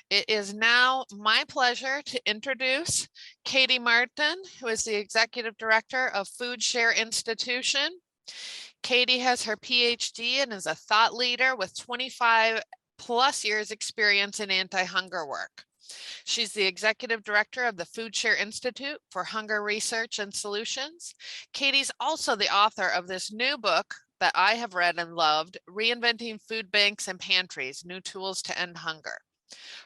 It is now my pleasure to introduce Katie Martin, who is the Executive Director of Food Share Institution. Katie has her PhD and is a thought leader with 25 plus years experience in anti-hunger work. She's the Executive Director of the Food Share Institute for Hunger Research and Solutions. Katie's also the author of this new book that I have read and loved, Reinventing Food Banks and Pantries, New Tools to End Hunger.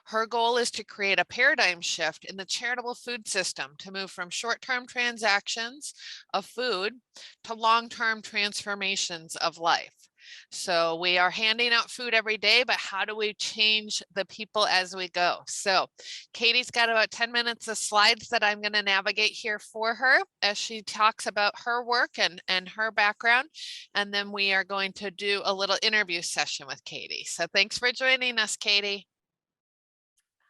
Her goal is to create a paradigm shift in the charitable food system to move from short-term transactions of food to long-term transformations of life. So we are handing out food every day, but how do we change the people as we go? So Katie's got about 10 minutes of slides that I'm going to navigate here for her as she talks about her work and her background. And then we are going to do a little interview session with Katie. So thanks for joining us, Katie.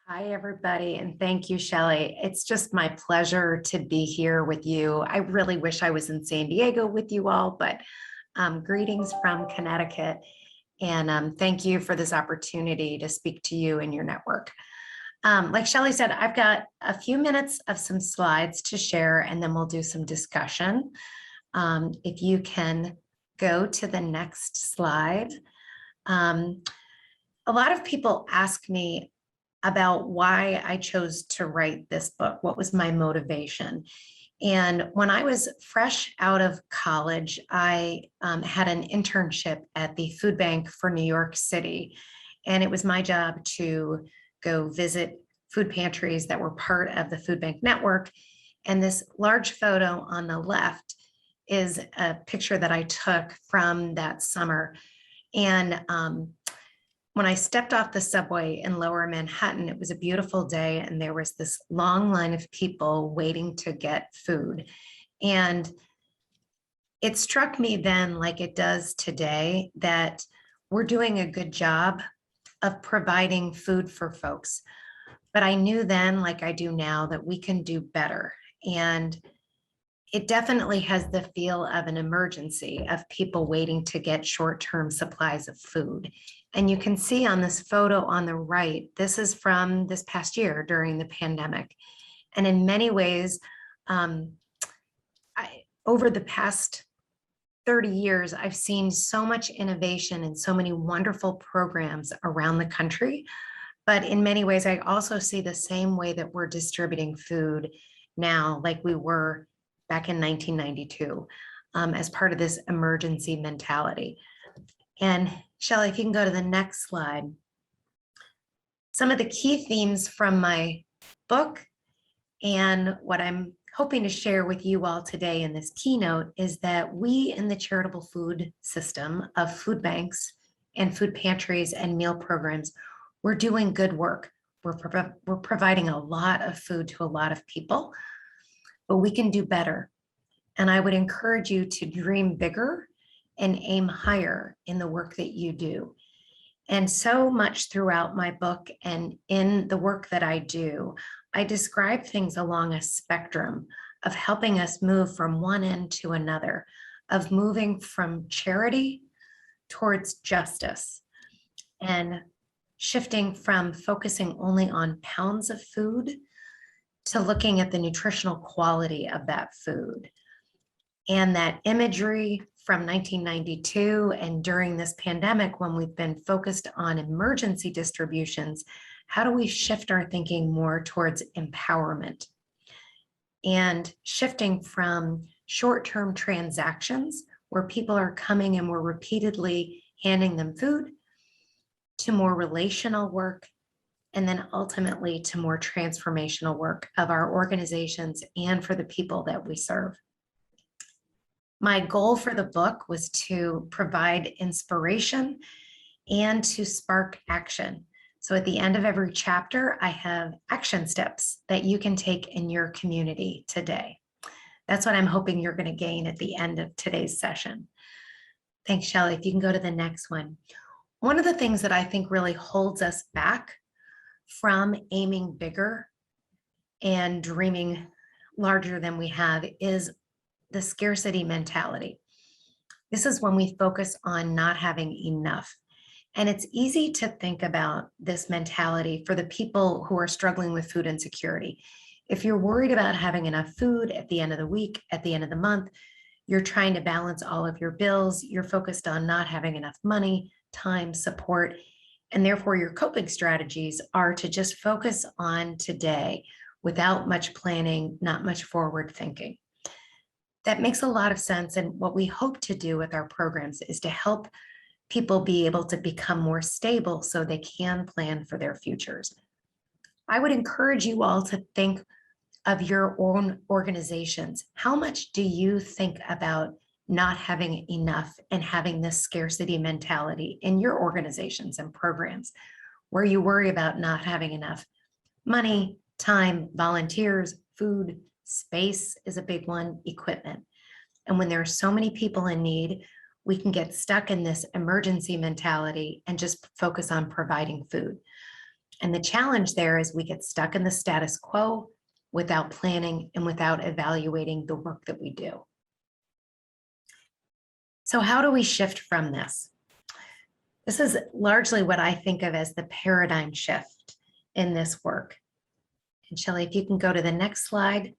Hi, everybody, and thank you, Shelley. It's just my pleasure to be here with you. I really wish I was in San Diego with you all, but greetings from Connecticut, and thank you for this opportunity to speak to you and your network. Like Shelley said, I've got a few minutes of some slides to share, and then we'll do some discussion. If you can go to the next slide. A lot of people ask me about why I chose to write this book. What was my motivation? And when I was fresh out of college, I had an internship at the food bank for New York City. And it was my job to go visit food pantries that were part of the food bank network. And this large photo on the left is a picture that I took from that summer. And when I stepped off the subway in Lower Manhattan, it was a beautiful day, and there was this long line of people waiting to get food. And it struck me then, like it does today, that we're doing a good job of providing food for folks. But I knew then, like I do now, that we can do better. And it definitely has the feel of an emergency, of people waiting to get short-term supplies of food. And you can see on this photo on the right, this is from this past year during the pandemic. And in many ways, over the past 30 years, I've seen so much innovation and so many wonderful programs around the country. But in many ways, I also see the same way that we're distributing food now, like we were back in 1992, as part of this emergency mentality. And Shelley, if you can go to the next slide. Some of the key themes from my book and what I'm hoping to share with you all today in this keynote is that we in the charitable food system of food banks and food pantries and meal programs, we're doing good work. We're providing a lot of food to a lot of people, but we can do better. And I would encourage you to dream bigger and aim higher in the work that you do. And so much throughout my book and in the work that I do, I describe things along a spectrum of helping us move from one end to another, of moving from charity towards justice, and shifting from focusing only on pounds of food to looking at the nutritional quality of that food. And that imagery from 1992 and during this pandemic, when we've been focused on emergency distributions, how do we shift our thinking more towards empowerment and shifting from short-term transactions where people are coming and we're repeatedly handing them food to more relational work, and then ultimately to more transformational work of our organizations and for the people that we serve. My goal for the book was to provide inspiration and to spark action. So at the end of every chapter, I have action steps that you can take in your community today. That's what I'm hoping you're going to gain at the end of today's session. Thanks, Shelley. If you can go to the next one. One of the things that I think really holds us back from aiming bigger and dreaming larger than we have is the scarcity mentality. This is when we focus on not having enough. And it's easy to think about this mentality for the people who are struggling with food insecurity. If you're worried about having enough food at the end of the week, at the end of the month, you're trying to balance all of your bills, you're focused on not having enough money, time, support, and therefore your coping strategies are to just focus on today without much planning, not much forward thinking. That makes a lot of sense. And what we hope to do with our programs is to help people be able to become more stable so they can plan for their futures. I would encourage you all to think of your own organizations. How much do you think about not having enough and having this scarcity mentality in your organizations and programs, where you worry about not having enough money, time, volunteers, food, space is a big one, equipment. And when there are so many people in need, we can get stuck in this emergency mentality and just focus on providing food. And the challenge there is we get stuck in the status quo without planning and without evaluating the work that we do. So how do we shift from this? This is largely what I think of as the paradigm shift in this work. And Shelley, if you can go to the next slide.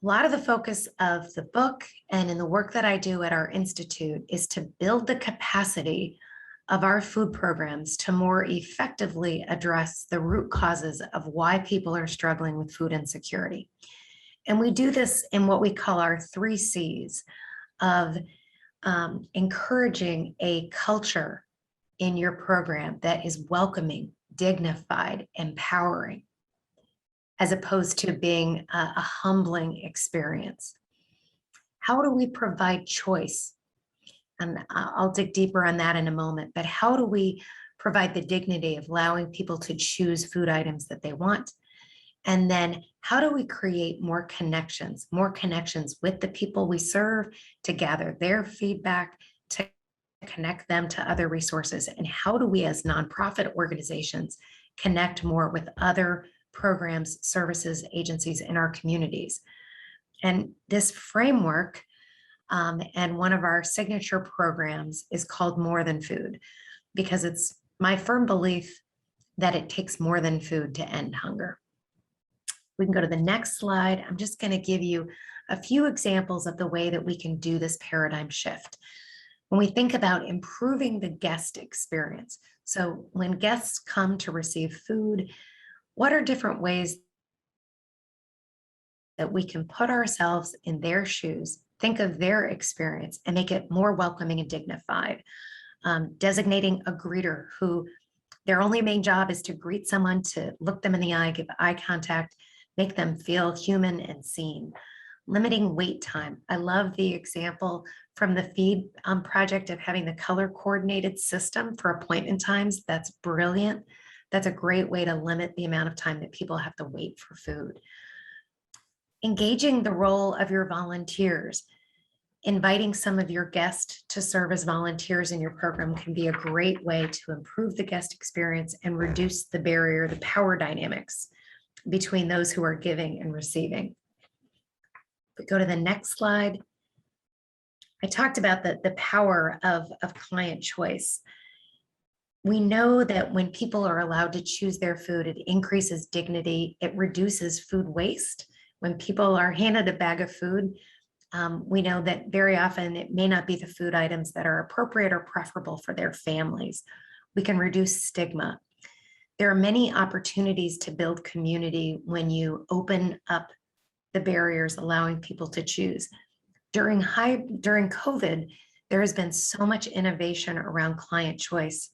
A lot of the focus of the book and in the work that I do at our institute is to build the capacity of our food programs to more effectively address the root causes of why people are struggling with food insecurity. And we do this in what we call our 3 C's of encouraging a culture in your program that is welcoming, dignified, empowering, as opposed to being a humbling experience. How do we provide choice? And I'll dig deeper on that in a moment, but how do we provide the dignity of allowing people to choose food items that they want? And then how do we create more connections with the people we serve to gather their feedback, to connect them to other resources? And how do we as nonprofit organizations connect more with other programs, services, agencies in our communities? And this framework and one of our signature programs is called More Than Food, because it's my firm belief that it takes more than food to end hunger. We can go to the next slide. I'm just going to give you a few examples of the way that we can do this paradigm shift. When we think about improving the guest experience, so when guests come to receive food, what are different ways that we can put ourselves in their shoes, think of their experience, and make it more welcoming and dignified? Designating a greeter who their only main job is to greet someone, to look them in the eye, give eye contact, make them feel human and seen. Limiting wait time. I love the example from the Feed project of having the color coordinated system for appointment times. That's brilliant. That's a great way to limit the amount of time that people have to wait for food. Engaging the role of your volunteers. Inviting some of your guests to serve as volunteers in your program can be a great way to improve the guest experience and reduce the barrier, the power dynamics between those who are giving and receiving. But go to the next slide. I talked about the power of client choice. We know that when people are allowed to choose their food, it increases dignity, it reduces food waste. When people are handed a bag of food, we know that very often it may not be the food items that are appropriate or preferable for their families. We can reduce stigma. There are many opportunities to build community when you open up the barriers, allowing people to choose. During COVID, there has been so much innovation around client choice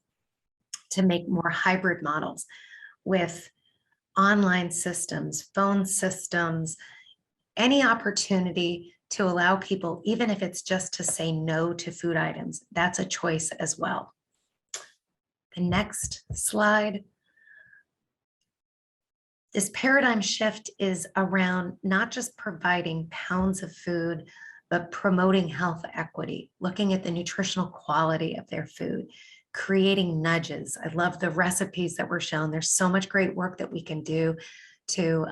to make more hybrid models with online systems, phone systems, any opportunity to allow people, even if it's just to say no to food items, that's a choice as well. The next slide. This paradigm shift is around not just providing pounds of food, but promoting health equity, looking at the nutritional quality of their food, creating nudges. I love the recipes that were shown. There's so much great work that we can do to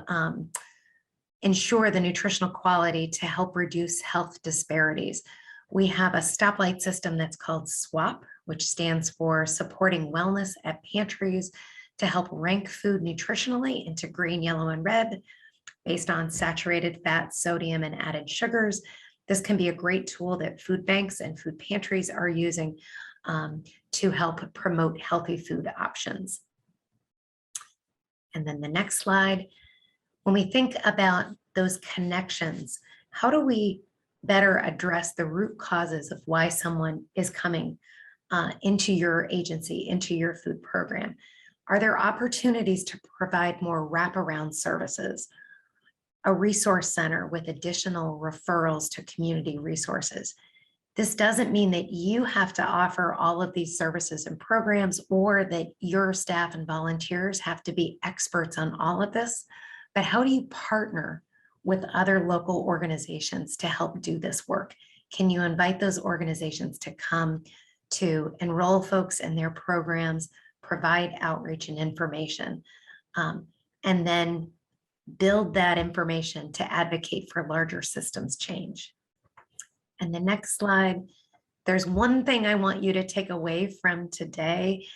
ensure the nutritional quality to help reduce health disparities. We have a stoplight system that's called SWAP, which stands for Supporting Wellness at Pantries to help rank food nutritionally into green, yellow, and red based on saturated fat, sodium, and added sugars. This can be a great tool that food banks and food pantries are using to help promote healthy food options. And then the next slide, when we think about those connections, how do we better address the root causes of why someone is coming into your agency, into your food program? Are there opportunities to provide more wraparound services? A resource center with additional referrals to community resources. This doesn't mean that you have to offer all of these services and programs or that your staff and volunteers have to be experts on all of this, but how do you partner with other local organizations to help do this work? Can you invite those organizations to come to enroll folks in their programs, provide outreach and information, and then build that information to advocate for larger systems change? And the next slide, there's one thing I want you to take away from today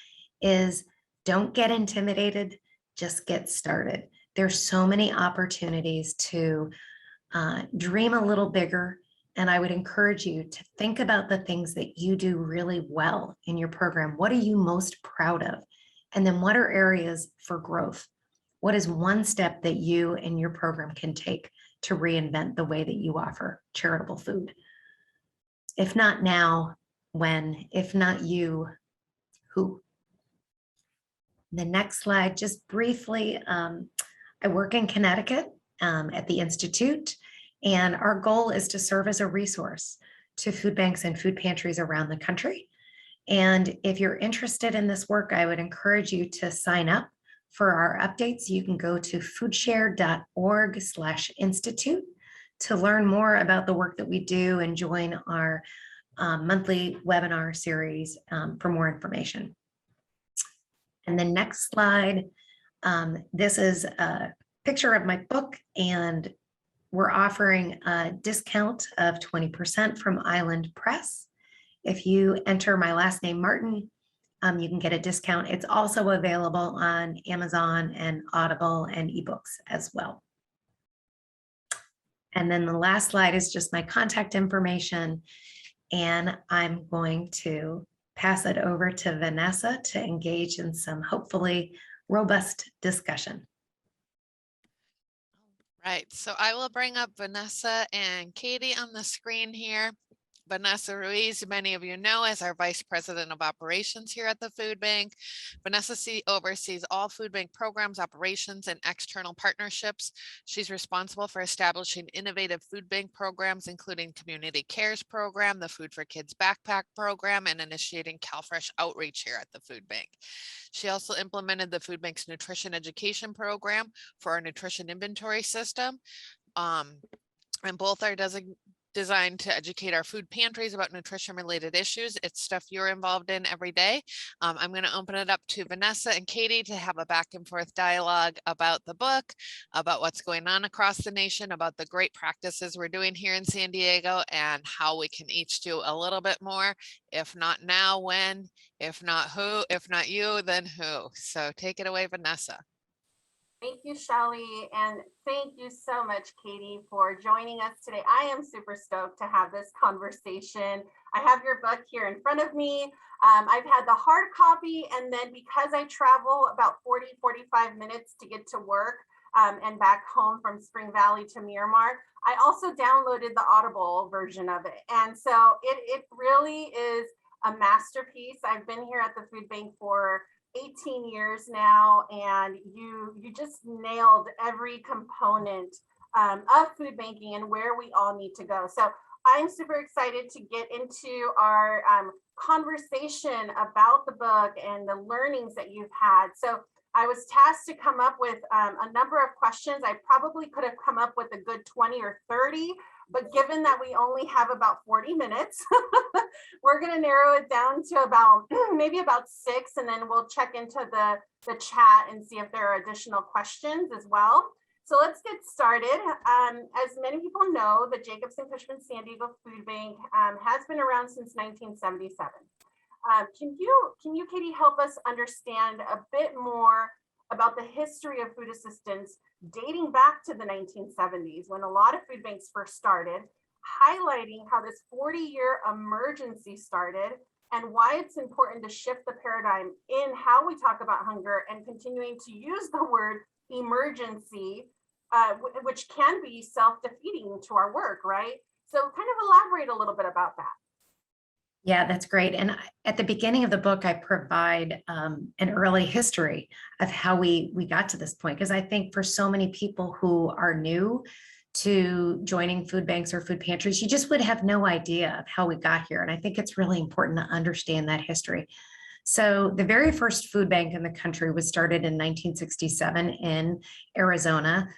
is don't get intimidated, just get started. There's so many opportunities to dream a little bigger. And I would encourage you to think about the things that you do really well in your program. What are you most proud of? And then what are areas for growth? What is one step that you and your program can take to reinvent the way that you offer charitable food? If not now, when? If not you, who? The next slide, just briefly, I work in Connecticut at the Institute, and our goal is to serve as a resource to food banks and food pantries around the country. And if you're interested in this work, I would encourage you to sign up for our updates. You can go to foodshare.org/institute to learn more about the work that we do and join our monthly webinar series for more information. And the next slide, this is a picture of my book, and we're offering a discount of 20% from Island Press. If you enter my last name, Martin, you can get a discount. It's also available on Amazon and Audible and eBooks as well. And then the last slide is just my contact information. And I'm going to pass it over to Vanessa to engage in some hopefully robust discussion. Right, so I will bring up Vanessa and Katie on the screen here. Vanessa Ruiz, many of you know, as our Vice President of Operations here at the Food Bank. Vanessa oversees all food bank programs, operations, and external partnerships. She's responsible for establishing innovative food bank programs, including Community Cares Program, the Food for Kids Backpack Program, and initiating CalFresh outreach here at the Food Bank. She also implemented the Food Bank's nutrition education program for our nutrition inventory system. And both are designed to educate our food pantries about nutrition related issues. It's stuff you're involved in every day. I'm going to open it up to Vanessa and Katie to have a back and forth dialogue about the book, about what's going on across the nation, about the great practices we're doing here in San Diego, and how we can each do a little bit more. If not now, when? If not who? If not you, then who? So take it away, Vanessa. Thank you, Shelley, and thank you so much, Katie, for joining us today. I am super stoked to have this conversation. I have your book here in front of me. I've had the hard copy, and then because I travel about 40-45 minutes to get to work and back home from Spring Valley to Miramar, I also downloaded the Audible version of it. And so it really is a masterpiece. I've been here at the Food Bank for 18 years now, and you just nailed every component of food banking and where we all need to go. So I'm super excited to get into our conversation about the book and the learnings that you've had. So I was tasked to come up with a number of questions. I probably could have come up with a good 20 or 30, but given that we only have about 40 minutes, we're going to narrow it down to about maybe about 6, and then we'll check into the chat and see if there are additional questions as well. So let's get started. As many people know, the Jacobson Cushman San Diego Food Bank has been around since 1977. Can you, Katie, help us understand a bit more about the history of food assistance dating back to the 1970s, when a lot of food banks first started, highlighting how this 40-year emergency started and why it's important to shift the paradigm in how we talk about hunger and continuing to use the word emergency, which can be self-defeating to our work, right? So kind of elaborate a little bit about that. Yeah, that's great. And at the beginning of the book, I provide an early history of how we got to this point, because I think for so many people who are new to joining food banks or food pantries, you just would have no idea of how we got here. And I think it's really important to understand that history. So the very first food bank in the country was started in 1967 in Arizona.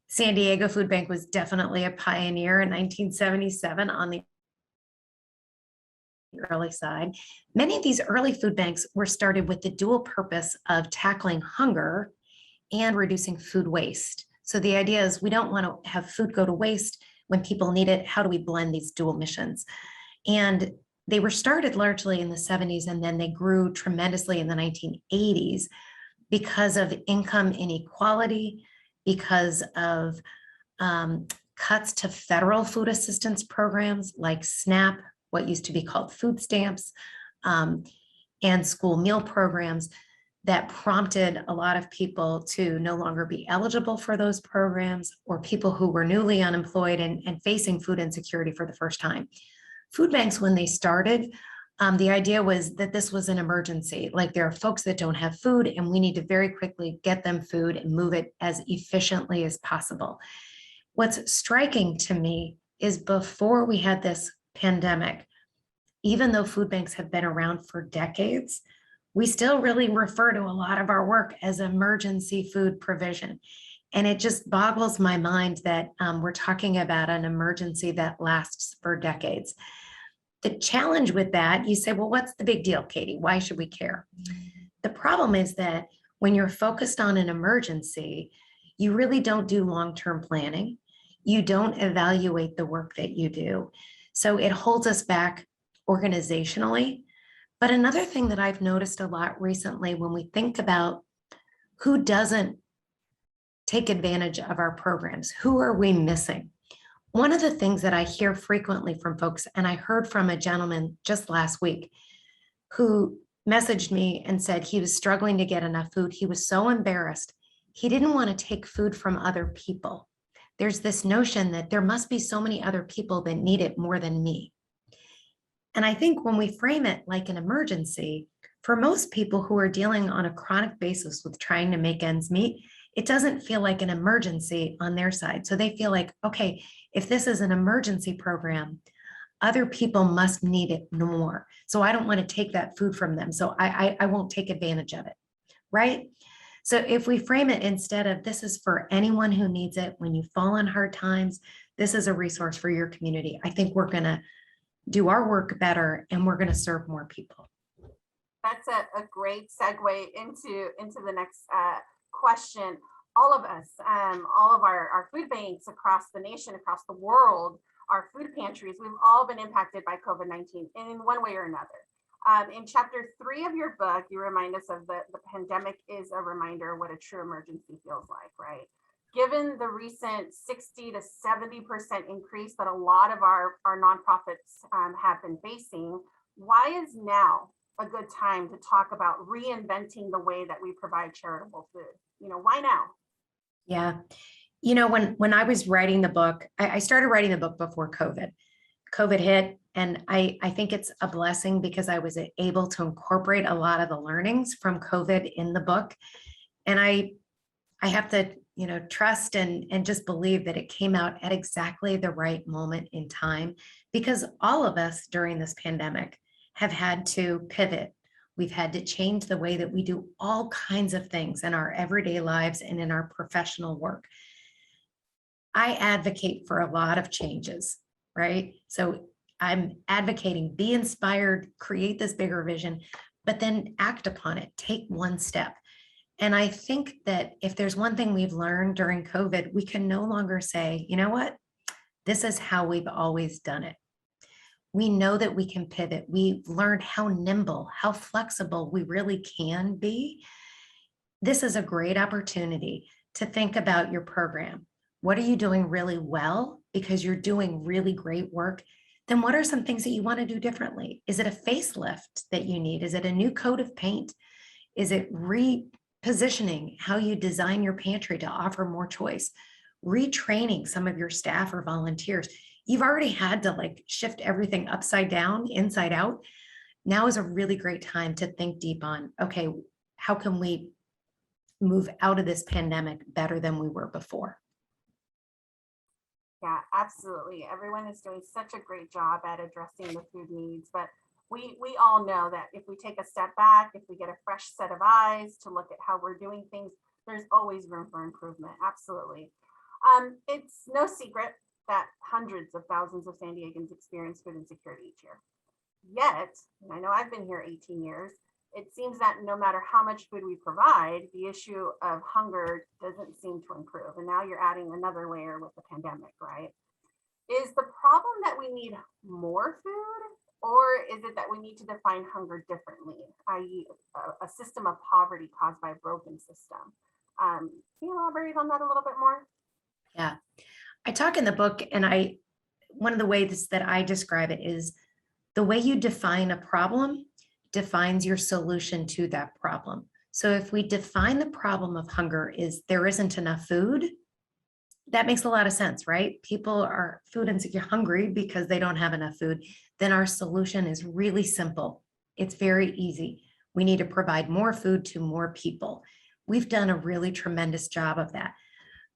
San Diego Food Bank was definitely a pioneer in 1977 on the early side. Many of these early food banks were started with the dual purpose of tackling hunger and reducing food waste. So the idea is we don't want to have food go to waste when people need it. How do we blend these dual missions? And they were started largely in the 70s, and then they grew tremendously in the 1980s because of income inequality, because of cuts to federal food assistance programs like SNAP, what used to be called food stamps, and school meal programs that prompted a lot of people to no longer be eligible for those programs, or people who were newly unemployed and facing food insecurity for the first time. Food banks, when they started, the idea was that this was an emergency. Like, there are folks that don't have food and we need to very quickly get them food and move it as efficiently as possible. What's striking to me is before we had this pandemic, even though food banks have been around for decades, we still really refer to a lot of our work as emergency food provision. And it just boggles my mind that we're talking about an emergency that lasts for decades. The challenge with that, you say, well, what's the big deal, Katie? Why should we care? The problem is that when you're focused on an emergency, you really don't do long-term planning. You don't evaluate the work that you do. So it holds us back organizationally. But another thing that I've noticed a lot recently, when we think about who doesn't take advantage of our programs, who are we missing? One of the things that I hear frequently from folks, and I heard from a gentleman just last week who messaged me and said he was struggling to get enough food. He was so embarrassed. He didn't want to take food from other people. There's this notion that there must be so many other people that need it more than me. And I think when we frame it like an emergency, for most people who are dealing on a chronic basis with trying to make ends meet, it doesn't feel like an emergency on their side. So they feel like, okay, if this is an emergency program, other people must need it more. So I don't want to take that food from them. So I won't take advantage of it, right? So if we frame it instead of this is for anyone who needs it, when you fall on hard times, this is a resource for your community, I think we're going to do our work better and we're going to serve more people. That's a great segue into the next question. All of us, all of our food banks across the nation, across the world, our food pantries, we've all been impacted by COVID-19 in one way or another. In chapter 3 of your book, you remind us of the pandemic is a reminder of what a true emergency feels like, right? Given the recent 60 to 70% increase that a lot of our nonprofits have been facing, why is now a good time to talk about reinventing the way that we provide charitable food? You know, why now? Yeah. You know, when I was writing the book, I started writing the book before COVID. COVID hit, and I think it's a blessing because I was able to incorporate a lot of the learnings from COVID in the book. And I have to, trust and just believe that it came out at exactly the right moment in time, because all of us during this pandemic have had to pivot. We've had to change the way that we do all kinds of things in our everyday lives and in our professional work. I advocate for a lot of changes, right? So I'm advocating, be inspired, create this bigger vision, but then act upon it, take one step. And I think that if there's one thing we've learned during COVID, we can no longer say, you know what, this is how we've always done it. We know that we can pivot. We've learned how nimble, how flexible we really can be. This is a great opportunity to think about your program. What are you doing really well because you're doing really great work? Then what are some things that you want to do differently? Is it a facelift that you need? Is it a new coat of paint? Is it repositioning how you design your pantry to offer more choice? Retraining some of your staff or volunteers? You've already had to like shift everything upside down, inside out. Now is a really great time to think deep on, okay, how can we move out of this pandemic better than we were before? Yeah, absolutely. Everyone is doing such a great job at addressing the food needs, but we all know that if we take a step back, if we get a fresh set of eyes to look at how we're doing things, there's always room for improvement. Absolutely. It's no secret that hundreds of thousands of San Diegans experience food insecurity each year. Yet, and I know I've been here 18 years, it seems that no matter how much food we provide, the issue of hunger doesn't seem to improve. And now you're adding another layer with the pandemic, right? Is the problem that we need more food, or is it that we need to define hunger differently, i.e. a system of poverty caused by a broken system? Can you elaborate on that a little bit more? Yeah, I talk in the book, and one of the ways that I describe it is the way you define a problem defines your solution to that problem. So if we define the problem of hunger is there isn't enough food, that makes a lot of sense, right? People are food insecure, hungry because they don't have enough food. Then our solution is really simple. It's very easy. We need to provide more food to more people. We've done a really tremendous job of that.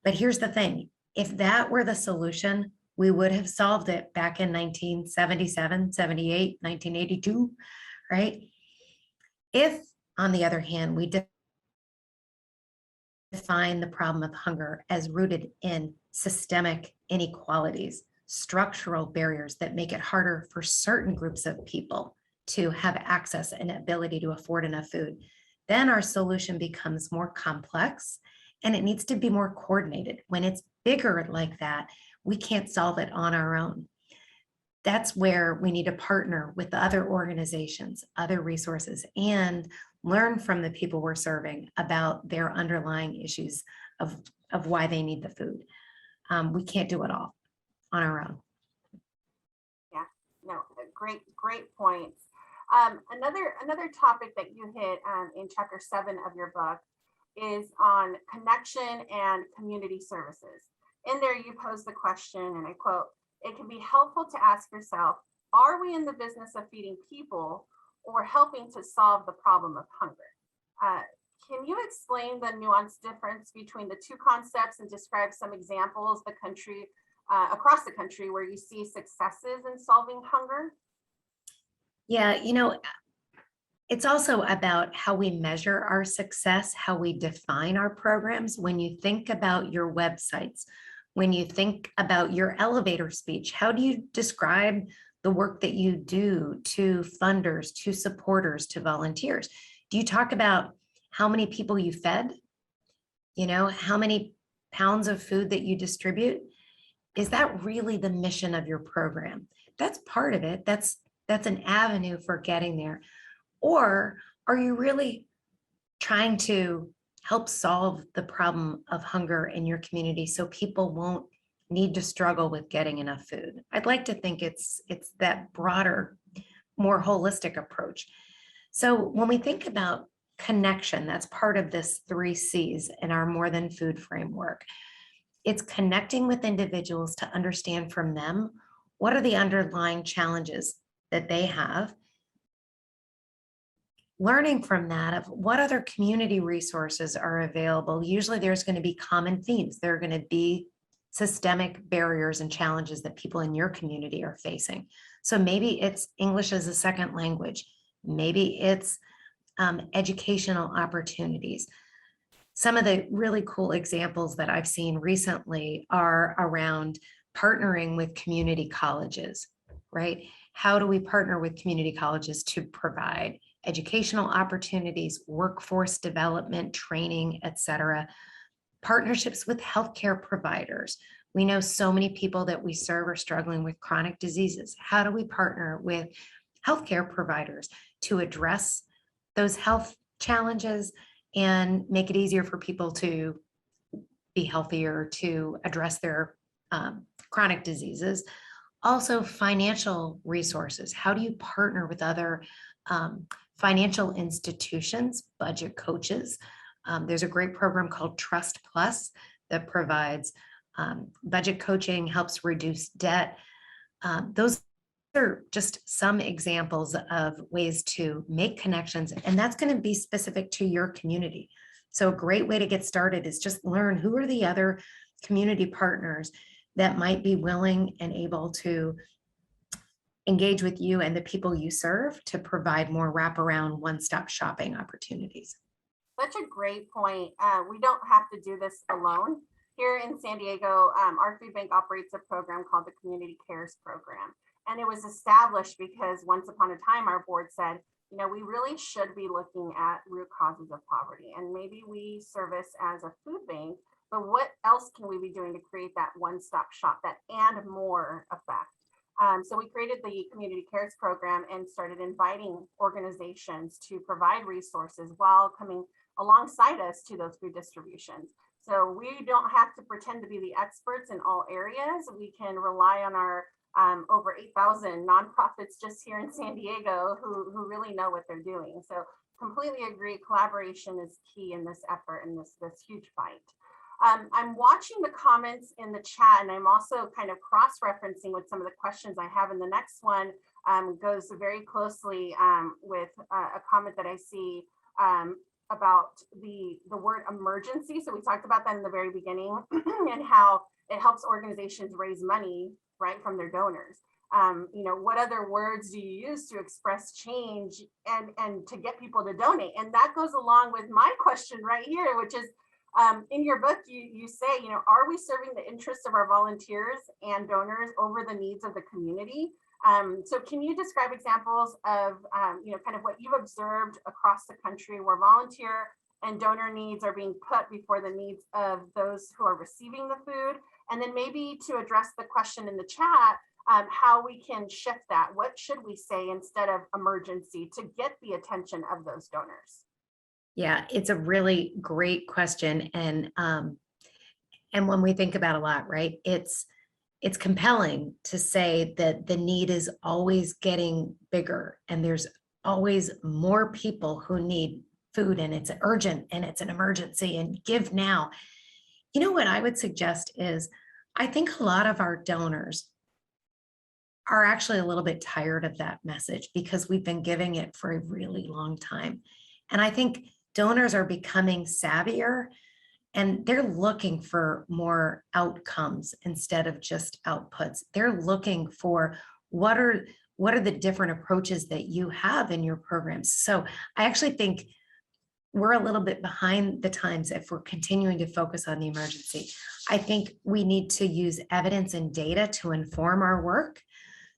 But here's the thing, if that were the solution, we would have solved it back in 1977, 78, 1982, right? If, on the other hand, we define the problem of hunger as rooted in systemic inequalities, structural barriers that make it harder for certain groups of people to have access and ability to afford enough food, then our solution becomes more complex and it needs to be more coordinated. When it's bigger like that, we can't solve it on our own. That's where we need to partner with other organizations, other resources, and learn from the people we're serving about their underlying issues of why they need the food. We can't do it all on our own. Yeah, no, great points. Another topic that you hit in chapter 7 of your book is on connection and community services. In there, you pose the question, and I quote, "It can be helpful to ask yourself, are we in the business of feeding people or helping to solve the problem of hunger?" Can you explain the nuanced difference between the two concepts and describe some examples across the country where you see successes in solving hunger? Yeah, it's also about how we measure our success, how we define our programs. When you think about your websites, when you think about your elevator speech, how do you describe the work that you do to funders, to supporters, to volunteers? Do you talk about how many people you fed? How many pounds of food that you distribute? Is that really the mission of your program? That's part of it. That's an avenue for getting there. Or are you really trying to help solve the problem of hunger in your community so people won't need to struggle with getting enough food? I'd like to think it's that broader, more holistic approach. So when we think about connection, that's part of this 3 C's in our More Than Food framework. It's connecting with individuals to understand from them what are the underlying challenges that they have, learning from that of what other community resources are available. Usually there's going to be common themes. There are going to be systemic barriers and challenges that people in your community are facing. So maybe it's English as a second language. Maybe it's educational opportunities. Some of the really cool examples that I've seen recently are around partnering with community colleges, right? How do we partner with community colleges to provide educational opportunities, workforce development, training, et cetera? Partnerships with healthcare providers, We know so many people that we serve are struggling with chronic diseases. How do we partner with healthcare providers to address those health challenges and make it easier for people to be healthier, to address their chronic diseases? Also, financial resources. How do you partner with other financial institutions, budget coaches? There's a great program called Trust Plus that provides budget coaching, helps reduce debt. Those are just some examples of ways to make connections, and that's going to be specific to your community. So a great way to get started is just learn who are the other community partners that might be willing and able to engage with you and the people you serve to provide more wraparound one-stop shopping opportunities. Such a great point. We don't have to do this alone. Here in San Diego, our food bank operates a program called the Community Cares Program. And it was established because once upon a time, our board said, you know, we really should be looking at root causes of poverty. And maybe we service as a food bank, but what else can we be doing to create that one-stop shop, that and more effect? So we created the Community Cares Program and started inviting organizations to provide resources while coming alongside us to those food distributions. So we don't have to pretend to be the experts in all areas. We can rely on our over 8,000 nonprofits just here in San Diego who really know what they're doing. So completely agree, collaboration is key in this effort and this huge fight. I'm watching the comments in the chat, and I'm also kind of cross-referencing with some of the questions I have. And the next one goes very closely with a comment that I see about the word emergency. So we talked about that in the very beginning and how it helps organizations raise money, right, from their donors. You know, what other words do you use to express change and to get people to donate? And that goes along with my question right here, which is, in your book, you say, you know, are we serving the interests of our volunteers and donors over the needs of the community? So can you describe examples of, you know, kind of what you've observed across the country where volunteer and donor needs are being put before the needs of those who are receiving the food? And then maybe to address the question in the chat, how we can shift that. What should we say instead of emergency to get the attention of those donors? Yeah, it's a really great question. And when we think about a lot, right, it's compelling to say that the need is always getting bigger and there's always more people who need food and it's urgent and it's an emergency and give now. You know what I would suggest is I think a lot of our donors are actually a little bit tired of that message because we've been giving it for a really long time. And I think donors are becoming savvier and they're looking for more outcomes instead of just outputs. They're looking for what are the different approaches that you have in your programs. So I actually think we're a little bit behind the times if we're continuing to focus on the emergency. I think we need to use evidence and data to inform our work.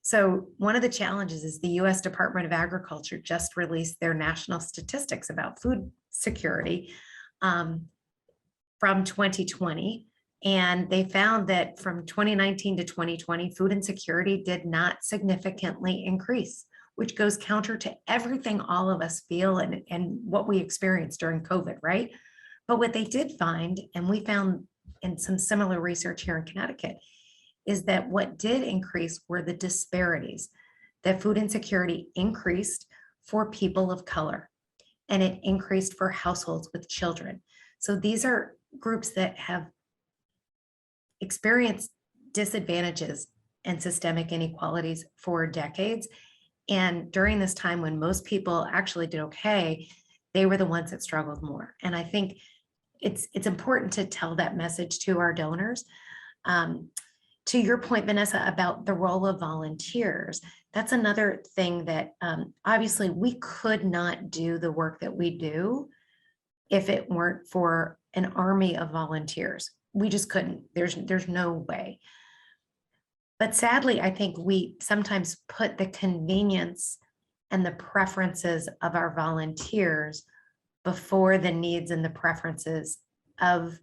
So one of the challenges is the US Department of Agriculture just released their national statistics about food security from 2020. And they found that from 2019 to 2020, food insecurity did not significantly increase, which goes counter to everything all of us feel and what we experienced during COVID, right? But what they did find, and we found in some similar research here in Connecticut, is that what did increase were the disparities, that food insecurity increased for people of color, and it increased for households with children. So these are groups that have experienced disadvantages and systemic inequalities for decades. And during this time when most people actually did okay, they were the ones that struggled more. And I think it's important to tell that message to our donors. To your point, Vanessa, about the role of volunteers, that's another thing that obviously we could not do the work that we do if it weren't for an army of volunteers. We just couldn't. There's no way. But sadly, I think we sometimes put the convenience and the preferences of our volunteers before the needs and the preferences of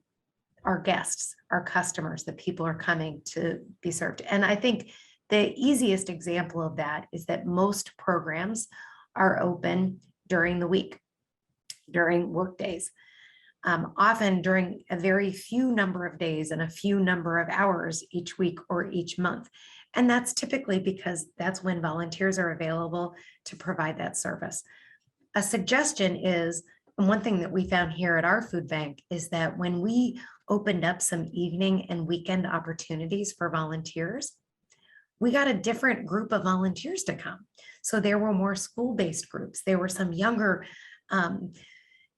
our guests, our customers, the people are coming to be served. And I think the easiest example of that is that most programs are open during the week, during work days, often during a very few number of days and a few number of hours each week or each month. And that's typically because that's when volunteers are available to provide that service. A suggestion is, and one thing that we found here at our food bank is that when we opened up some evening and weekend opportunities for volunteers, we got a different group of volunteers to come. So there were more school-based groups. There were some younger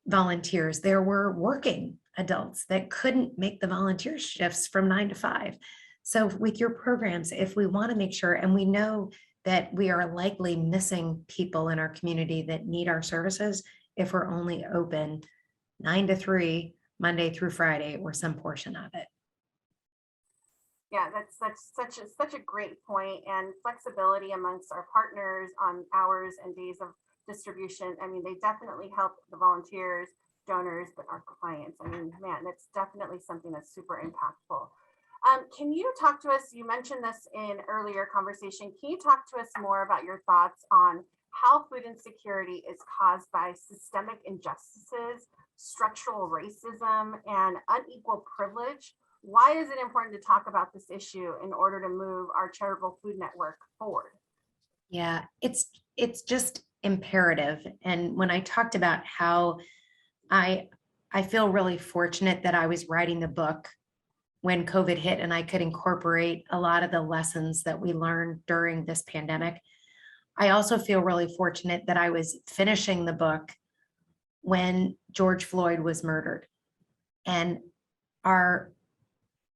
volunteers. There were working adults that couldn't make the volunteer shifts from 9 to 5. So with your programs, if we want to make sure, and we know that we are likely missing people in our community that need our services, if we're only open 9 to 3, Monday through Friday, or some portion of it. Yeah, that's such a great point, and flexibility amongst our partners on hours and days of distribution. I mean, they definitely help the volunteers, donors, but our clients. I mean, man, that's definitely something that's super impactful. Can you talk to us? You mentioned this in earlier conversation. Can you talk to us more about your thoughts on how food insecurity is caused by systemic injustices, structural racism, and unequal privilege? Why is it important to talk about this issue in order to move our charitable food network forward? Yeah, it's just imperative. And when I talked about how I feel really fortunate that I was writing the book when COVID hit and I could incorporate a lot of the lessons that we learned during this pandemic. I also feel really fortunate that I was finishing the book when George Floyd was murdered. And our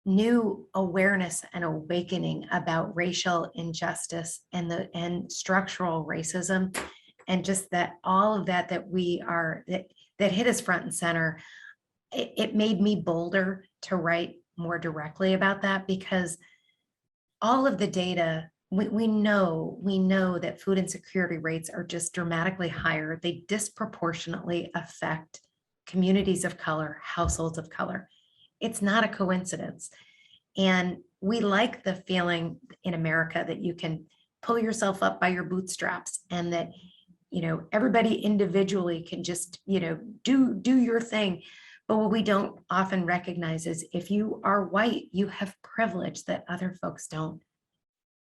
new awareness and awakening about racial injustice and structural racism, and just that all of that we are that hit us front and center, it made me bolder to write more directly about that, because all of the data, we know that food insecurity rates are just dramatically higher. They disproportionately affect communities of color, households of color. It's not a coincidence. And we like the feeling in America that you can pull yourself up by your bootstraps, and that, everybody individually can just, do your thing. But what we don't often recognize is if you are white, you have privilege that other folks don't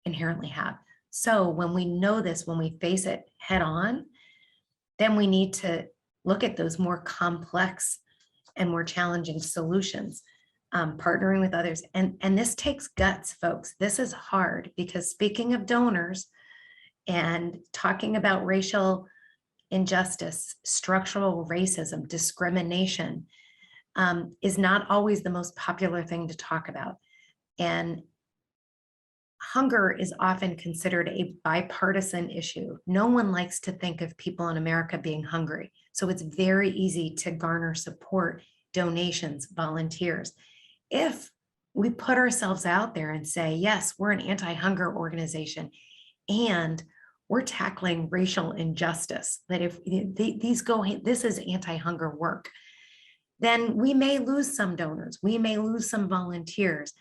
inherently have. So when we know this, when we face it head on, then we need to look at those more complex and more challenging solutions, partnering with others. And this takes guts, folks. This is hard, because speaking of donors and talking about racial injustice, structural racism, discrimination, is not always the most popular thing to talk about. And hunger is often considered a bipartisan issue. No one likes to think of people in America being hungry. So it's very easy to garner support, donations, volunteers. If we put ourselves out there and say, yes, we're an anti-hunger organization, and we're tackling racial injustice, that if this is anti-hunger work, then we may lose some donors, we may lose some volunteers,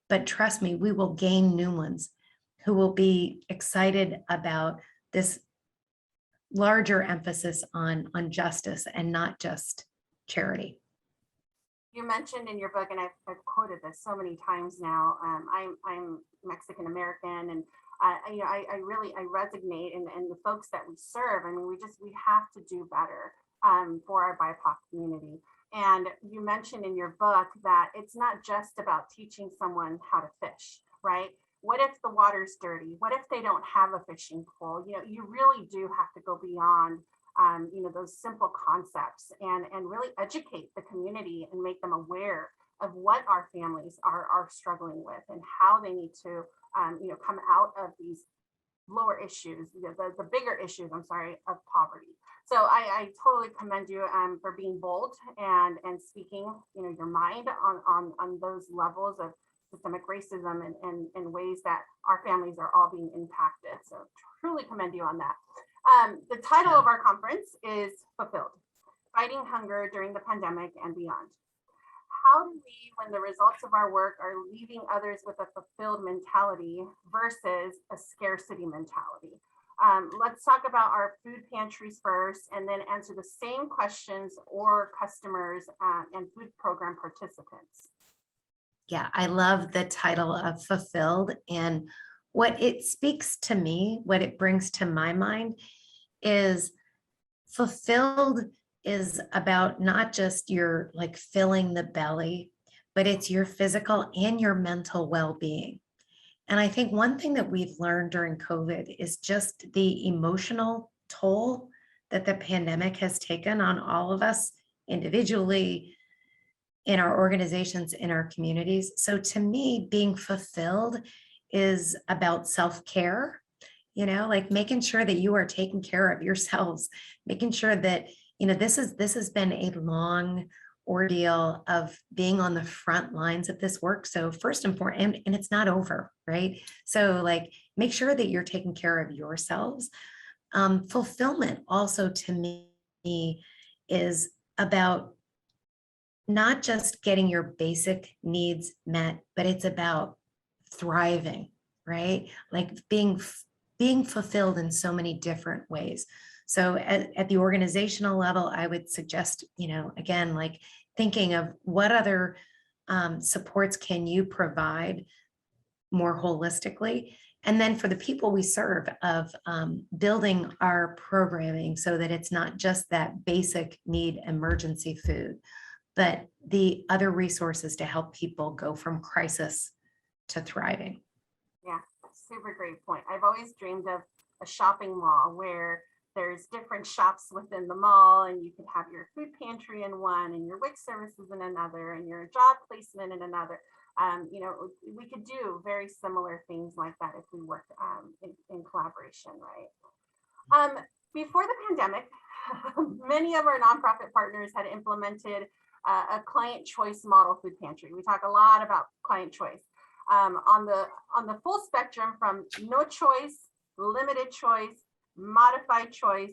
but trust me, we will gain new ones who will be excited about this larger emphasis on justice and not just charity. You mentioned in your book, and I've quoted this so many times now, I'm Mexican American, and I really resonate, and the folks that we serve. I mean, we have to do better for our BIPOC community. And you mentioned in your book that it's not just about teaching someone how to fish, right? What if the water's dirty? What if they don't have a fishing pole? You really do have to go beyond those simple concepts and really educate the community and make them aware of what our families are struggling with and how they need to come out of these lower issues, the bigger issues, of poverty. So I totally commend you for being bold and speaking your mind on those levels of systemic racism and ways that our families are all being impacted. So truly commend you on that. The title of our conference is Fulfilled: Fighting Hunger During the Pandemic and Beyond. how do we, when the results of our work are leaving others with a fulfilled mentality versus a scarcity mentality? Let's talk about our food pantries first, and then answer the same questions or customers and food program participants. Yeah, I love the title of fulfilled, and what it speaks to me, what it brings to my mind is fulfilled is about not just your like filling the belly, but it's your physical and your mental well-being. And I think one thing that we've learned during COVID is just the emotional toll that the pandemic has taken on all of us individually, in our organizations, in our communities. So to me, being fulfilled is about self-care, like making sure that you are taking care of yourselves, making sure that, this has been a long ordeal of being on the front lines of this work. So first and foremost, and it's not over, right? So like, make sure that you're taking care of yourselves. Fulfillment also to me is about not just getting your basic needs met, but it's about thriving, right? Like being fulfilled in so many different ways. So at the organizational level, I would suggest, again, like thinking of what other supports can you provide more holistically. And then for the people we serve, of building our programming so that it's not just that basic need emergency food, but the other resources to help people go from crisis to thriving. Yeah, super great point. I've always dreamed of a shopping mall where there's different shops within the mall, and you could have your food pantry in one, and your WIC services in another, and your job placement in another. We could do very similar things like that if we worked in collaboration, right? Before the pandemic, many of our nonprofit partners had implemented a client choice model food pantry. We talk a lot about client choice. On the full spectrum, from no choice, limited choice, modified choice,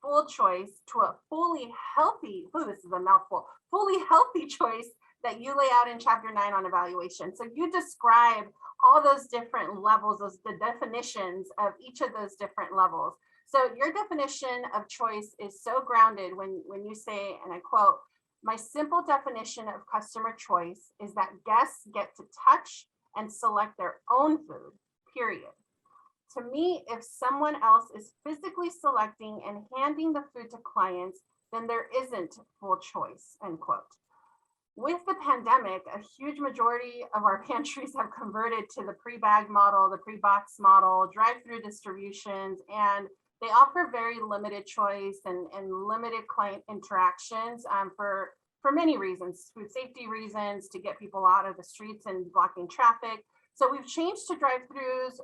full choice, to a fully healthy, this is a mouthful, fully healthy choice that you lay out in chapter 9 on evaluation. So you describe all those different levels, the definitions of each of those different levels. So your definition of choice is so grounded when you say, and I quote, "My simple definition of customer choice is that guests get to touch and select their own food, period. To me, if someone else is physically selecting and handing the food to clients, then there isn't full choice," end quote. With the pandemic, a huge majority of our pantries have converted to the pre-bag model, the pre-box model, drive-through distributions, and they offer very limited choice and limited client interactions for many reasons, food safety reasons, to get people out of the streets and blocking traffic. So we've changed to drive-throughs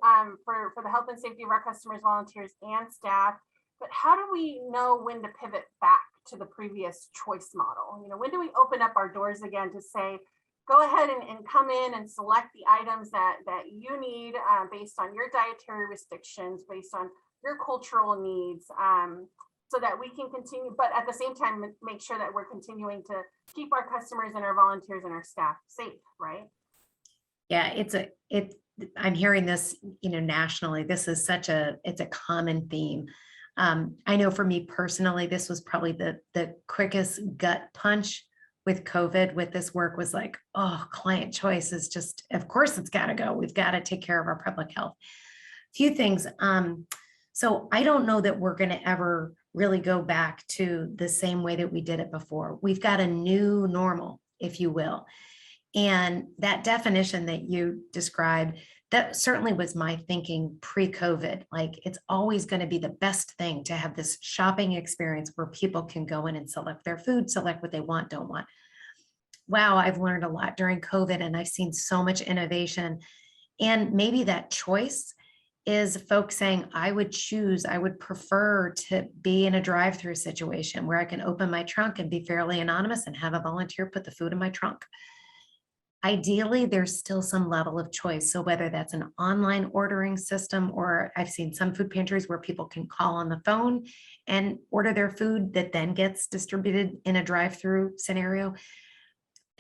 for the health and safety of our customers, volunteers, and staff. But how do we know when to pivot back to the previous choice model? When do we open up our doors again to say, go ahead and come in and select the items that you need based on your dietary restrictions, based on your cultural needs, so that we can continue, but at the same time, make sure that we're continuing to keep our customers and our volunteers and our staff safe, right? Yeah, I'm hearing this, nationally. This is it's a common theme. I know for me personally, this was probably the quickest gut punch with COVID, with this work, was like, oh, client choice is just, of course it's got to go. We've got to take care of our public health. Few things. So I don't know that we're going to ever really go back to the same way that we did it before. We've got a new normal, if you will. And that definition that you described, that certainly was my thinking pre-COVID. Like, it's always going to be the best thing to have this shopping experience where people can go in and select their food, select what they want, don't want. Wow, I've learned a lot during COVID, and I've seen so much innovation. And maybe that choice is folks saying, I would prefer to be in a drive-through situation where I can open my trunk and be fairly anonymous and have a volunteer put the food in my trunk. Ideally, there's still some level of choice. So whether that's an online ordering system, or I've seen some food pantries where people can call on the phone and order their food that then gets distributed in a drive-through scenario.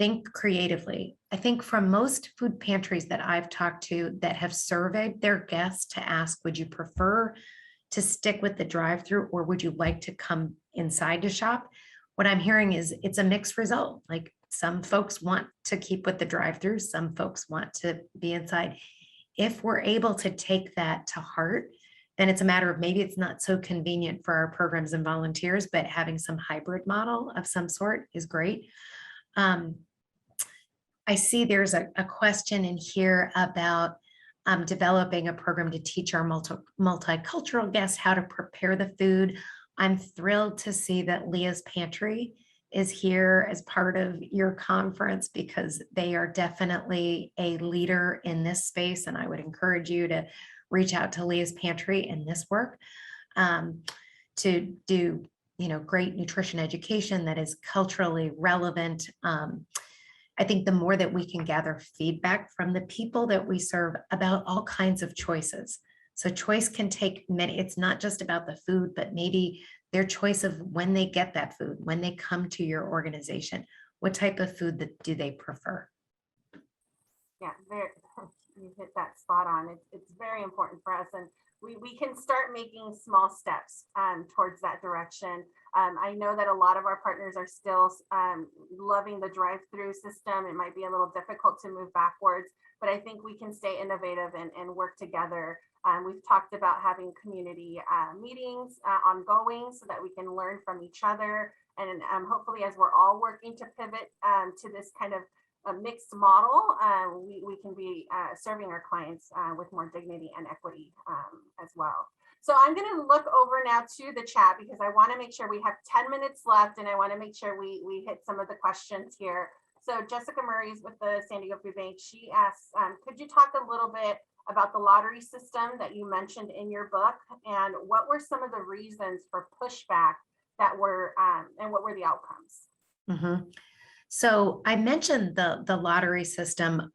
think creatively. I think from most food pantries that I've talked to that have surveyed their guests to ask, would you prefer to stick with the drive-through or would you like to come inside to shop? What I'm hearing is it's a mixed result. Like some folks want to keep with the drive-through, some folks want to be inside. If we're able to take that to heart, then it's a matter of maybe it's not so convenient for our programs and volunteers, but having some hybrid model of some sort is great. I see there's a question in here about developing a program to teach our multicultural guests how to prepare the food. I'm thrilled to see that Leah's Pantry is here as part of your conference because they are definitely a leader in this space. And I would encourage you to reach out to Leah's Pantry in this work to do, great nutrition education that is culturally relevant. I think the more that we can gather feedback from the people that we serve about all kinds of choices. So choice can take many, it's not just about the food, but maybe their choice of when they get that food, when they come to your organization, what type of food do they prefer? Yeah, you hit that spot on. It's very important for us, and we can start making small steps towards that direction. I know that a lot of our partners are still loving the drive-through system. It might be a little difficult to move backwards, but I think we can stay innovative and work together. We've talked about having community meetings ongoing so that we can learn from each other. And hopefully, as we're all working to pivot to this kind of a mixed model, we can be serving our clients with more dignity and equity as well. So I'm going to look over now to the chat because I want to make sure we have 10 minutes left and I want to make sure we hit some of the questions here. So Jessica Murray's with the San Diego Food Bank. She asks, could you talk a little bit about the lottery system that you mentioned in your book and what were some of the reasons for pushback that were and what were the outcomes? Mm-hmm. So I mentioned the lottery system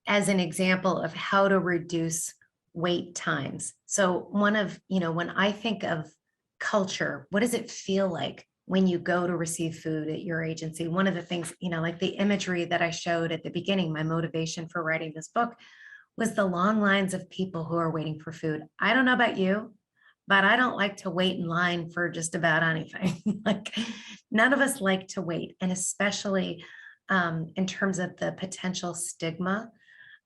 as an example of how to reduce wait times. So one of, when I think of culture, what does it feel like when you go to receive food at your agency? One of the things, like the imagery that I showed at the beginning, my motivation for writing this book was the long lines of people who are waiting for food. I don't know about you, but I don't like to wait in line for just about anything. Like none of us like to wait. And especially in terms of the potential stigma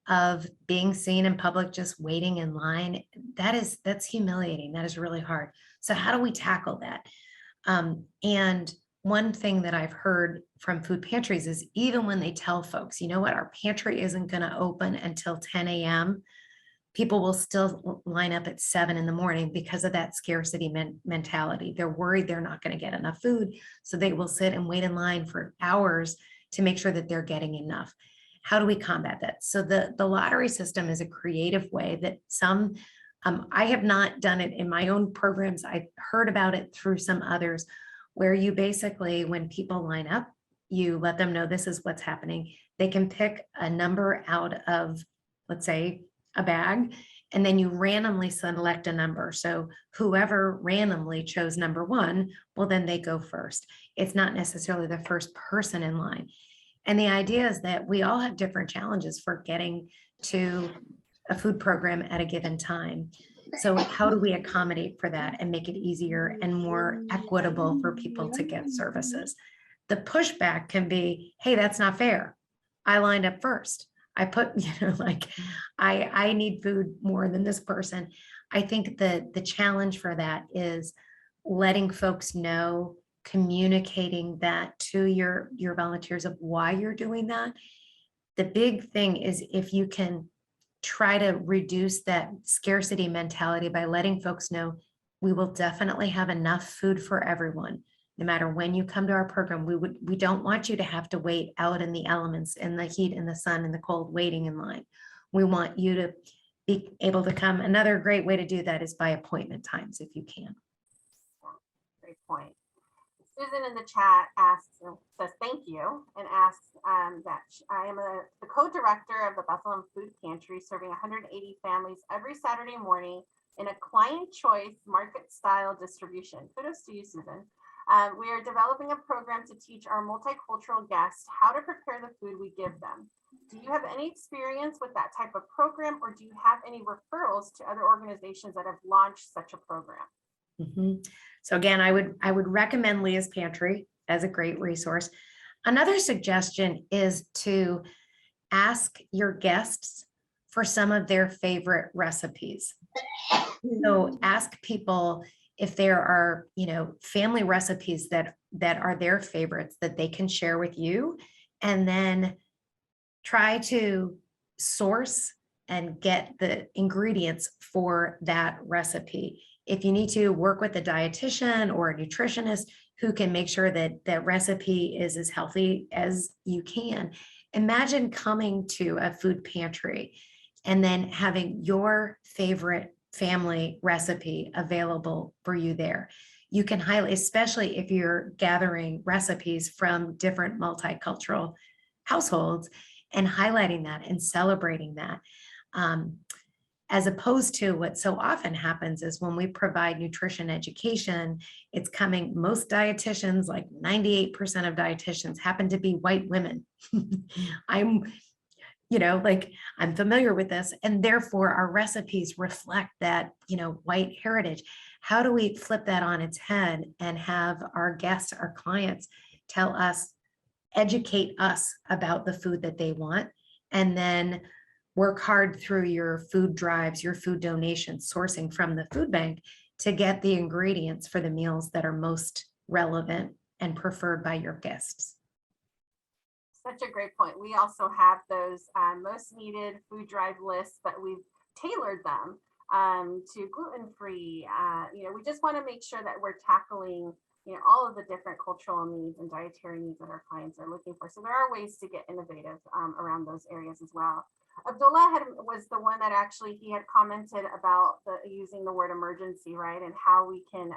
of being seen in public, just waiting in line, that's humiliating. That is really hard. So how do we tackle that? And one thing that I've heard from food pantries is even when they tell folks, you know what, our pantry isn't going to open until 10 a.m., people will still line up at 7 in the morning because of that scarcity mentality. They're worried they're not going to get enough food. So they will sit and wait in line for hours to make sure that they're getting enough. How do we combat that? So the lottery system is a creative way that I have not done it in my own programs. I've heard about it through some others where you basically, when people line up, you let them know this is what's happening. They can pick a number out of, let's say, a bag, and then you randomly select a number. So whoever randomly chose number 1, well, then they go first. It's not necessarily the first person in line. And the idea is that we all have different challenges for getting to a food program at a given time. So how do we accommodate for that and make it easier and more equitable for people to get services? The pushback can be, hey, that's not fair. I lined up first. I put, I need food more than this person. I think that the challenge for that is letting folks know, communicating that to your volunteers of why you're doing that. The big thing is if you can try to reduce that scarcity mentality by letting folks know we will definitely have enough food for everyone. No matter when you come to our program, we don't want you to have to wait out in the elements, in the heat, in the sun, in the cold, waiting in line. We want you to be able to come. Another great way to do that is by appointment times, if you can. Great point. Susan in the chat says thank you and asks that I am the co-director of the Bethlehem Food Pantry, serving 180 families every Saturday morning in a client choice market style distribution. Kudos to you, Susan. We are developing a program to teach our multicultural guests how to prepare the food we give them. Do you have any experience with that type of program, or do you have any referrals to other organizations that have launched such a program? Mhm. So again, I would recommend Leah's Pantry as a great resource. Another suggestion is to ask your guests for some of their favorite recipes. So ask people if there are, family recipes that are their favorites that they can share with you, and then try to source and get the ingredients for that recipe. If you need to work with a dietitian or a nutritionist who can make sure that that recipe is as healthy as you can, imagine coming to a food pantry and then having your favorite family recipe available for you there. You can highlight, especially if you're gathering recipes from different multicultural households, and highlighting that and celebrating that. As opposed to what so often happens is when we provide nutrition education, it's coming, most dietitians, like 98% of dietitians happen to be white women. I'm familiar with this, and therefore our recipes reflect that, white heritage. How do we flip that on its head and have our guests, our clients tell us, educate us about the food that they want, and then work hard through your food drives, your food donations, sourcing from the food bank to get the ingredients for the meals that are most relevant and preferred by your guests. Such a great point. We also have those most needed food drive lists, but we've tailored them to gluten-free. We just want to make sure that we're tackling all of the different cultural needs and dietary needs that our clients are looking for. So there are ways to get innovative around those areas as well. Abdullah was the one that actually, he had commented about using the word emergency, right? And how we can,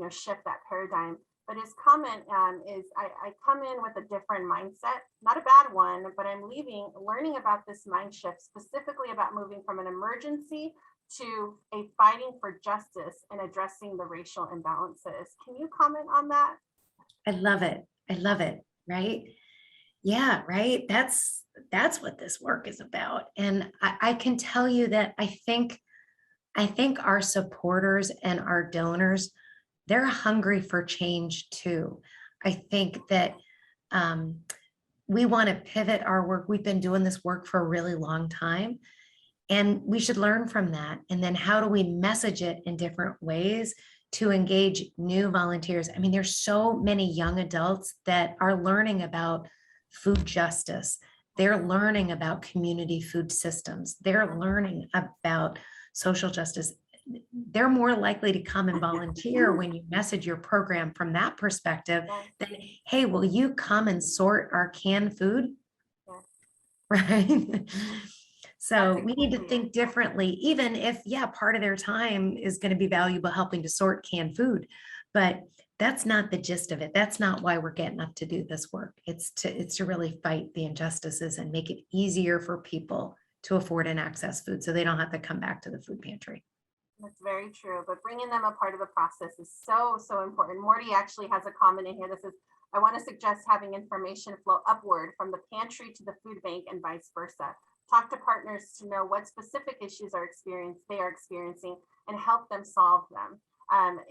shift that paradigm. But his comment is, I come in with a different mindset, not a bad one, but I'm learning about this mind shift, specifically about moving from an emergency to a fighting for justice and addressing the racial imbalances. Can you comment on that? I love it. Right? Yeah, right. That's what this work is about. And I can tell you that I think our supporters and our donors, they're hungry for change too. I think that we want to pivot our work. We've been doing this work for a really long time, and we should learn from that. And then how do we message it in different ways to engage new volunteers? I mean, there's so many young adults that are learning about food justice. They're learning about community food systems. They're learning about social justice. They're more likely to come and volunteer when you message your program from that perspective than, hey, will you come and sort our canned food? Right? So we need to think differently, even if, part of their time is going to be valuable helping to sort canned food. But that's not the gist of it. That's not why we're getting up to do this work. It's to really fight the injustices and make it easier for people to afford and access food so they don't have to come back to the food pantry. That's very true. But bringing them a part of the process is so, so important. Morty actually has a comment in here that says, I want to suggest having information flow upward from the pantry to the food bank and vice versa. Talk to partners to know what specific issues they are experiencing and help them solve them.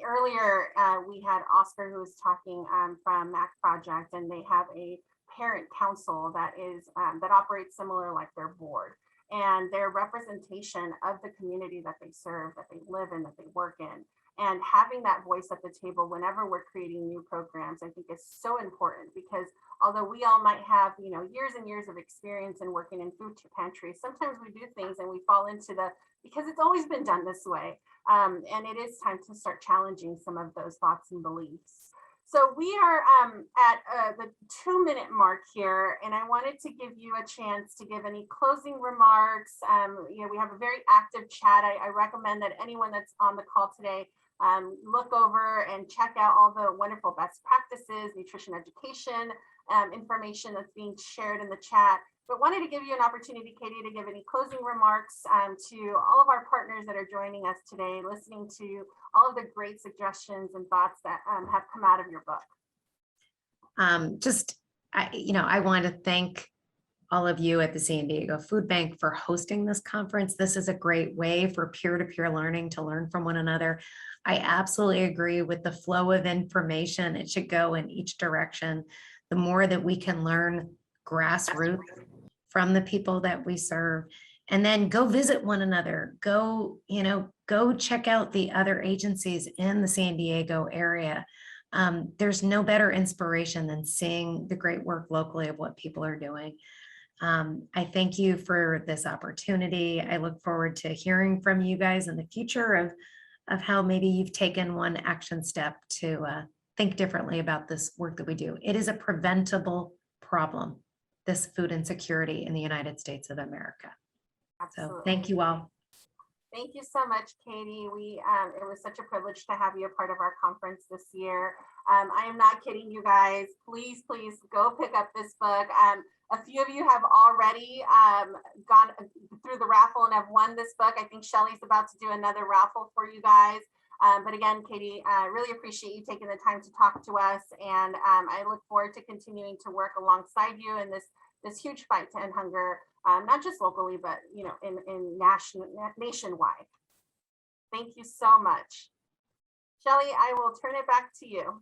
Earlier, we had Oscar who was talking from MAC Project, and they have a parent council that operates similar like their board, and their representation of the community that they serve, that they live in, that they work in. And having that voice at the table whenever we're creating new programs, I think is so important, because although we all might have, years and years of experience in working in food pantries, sometimes we do things and we fall into because it's always been done this way. And it is time to start challenging some of those thoughts and beliefs. So we are at the 2-minute mark here, and I wanted to give you a chance to give any closing remarks. We have a very active chat. I recommend that anyone that's on the call today look over and check out all the wonderful best practices, nutrition education information that's being shared in the chat. But wanted to give you an opportunity, Katie, to give any closing remarks to all of our partners that are joining us today, listening to all of the great suggestions and thoughts that have come out of your book. I want to thank all of you at the San Diego Food Bank for hosting this conference. This is a great way for peer-to-peer learning to learn from one another. I absolutely agree with the flow of information. It should go in each direction. The more that we can learn grassroots from the people that we serve, and then go visit one another, go check out the other agencies in the San Diego area. There's no better inspiration than seeing the great work locally of what people are doing. I thank you for this opportunity. I look forward to hearing from you guys in the future of how maybe you've taken one action step to think differently about this work that we do. It is a preventable problem, this food insecurity in the United States of America. Absolutely. So thank you all. Thank you so much, Katie. It was such a privilege to have you a part of our conference this year. I am not kidding you guys. Please, please go pick up this book. A few of you have already gone through the raffle and have won this book. I think Shelly's about to do another raffle for you guys. But again, Katie, I really appreciate you taking the time to talk to us. And I look forward to continuing to work alongside you in this huge fight to end hunger, not just locally, but in nationwide. Thank you so much. Shelly, I will turn it back to you.